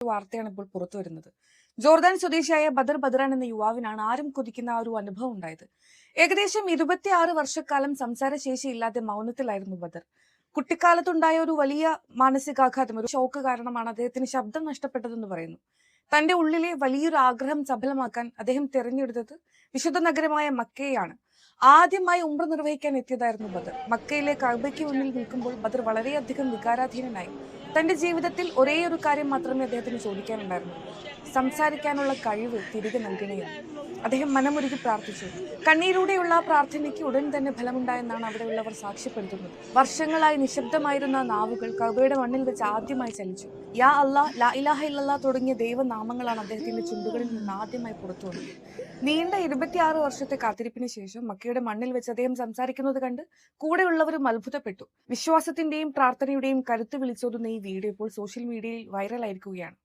വാർത്തയാണ് ഇപ്പോൾ പുറത്തു വരുന്നത്. ജോർദാൻ സ്വദേശിയായ ബദർ ബദ്രാൻ എന്ന യുവാവിനാണ് ആരും കൊതിക്കുന്ന ആ ഒരു അനുഭവം ഉണ്ടായത്. ഏകദേശം 26 വർഷക്കാലം സംസാരശേഷിയില്ലാതെ മൗനത്തിലായിരുന്നു ബദർ. കുട്ടിക്കാലത്തുണ്ടായ ഒരു വലിയ മാനസികാഘാതം, ഒരു ഷോക്ക് കാരണമാണ് അദ്ദേഹത്തിന് ശബ്ദം നഷ്ടപ്പെട്ടതെന്ന് പറയുന്നു. തന്റെ ഉള്ളിലെ വലിയൊരു ആഗ്രഹം സഫലമാക്കാൻ അദ്ദേഹം തിരഞ്ഞെടുത്തത് വിശുദ്ധ നഗരമായ മക്കയെയാണ്. ആദ്യമായി ഉംറ നിർവഹിക്കാൻ എത്തിയതായിരുന്നു ബദർ. മക്കയിലെ കഅബയ്ക്ക് മുന്നിൽ നിൽക്കുമ്പോൾ ബദർ വളരെയധികം വികാരാധീനനായി. തന്റെ ജീവിതത്തിൽ ഒരേയൊരു കാര്യം മാത്രമേ അദ്ദേഹത്തിന് ചോദിക്കാനുണ്ടായിരുന്നുള്ളൂ: സംസാരിക്കാനുള്ള കഴിവ് തിരികെ നൽകണമെന്ന്. അദ്ദേഹം മനമുരുകി പ്രാർത്ഥിച്ചു. കണ്ണീരോടെയുള്ള ആ പ്രാർത്ഥനയ്ക്ക് ഉടൻ തന്നെ ഫലമുണ്ടായെന്നാണ് അവിടെയുള്ളവർ സാക്ഷ്യപ്പെടുത്തുന്നത്. വർഷങ്ങളായി നിശബ്ദമായിരുന്ന നാവുകൾ കഅബയുടെ മണ്ണിൽ വെച്ച് ആദ്യമായി ചലിച്ചു. യാ അല്ലാഹ്, ലാ ഇലാഹ ഇല്ലല്ലാഹ് തുടങ്ങിയ ദൈവനാമങ്ങളാണ് അദ്ദേഹത്തിന്റെ ചുണ്ടുകളിൽ നിന്ന് ആദ്യമായി പുറത്തു വന്നത്. നീണ്ട 26 വർഷത്തെ കാത്തിരിപ്പിന് ശേഷം മക്കയുടെ മണ്ണിൽ വെച്ച് അദ്ദേഹം സംസാരിക്കുന്നത് കണ്ട് കൂടെയുള്ളവരും അത്ഭുതപ്പെട്ടു. വിശ്വാസത്തിന്റെയും പ്രാർത്ഥനയുടെയും കരുത്ത് വിളിച്ചോതുന്ന ഈ വീഡിയോ ഇപ്പോൾ സോഷ്യൽ മീഡിയയിൽ വൈറലായിരിക്കുകയാണ്.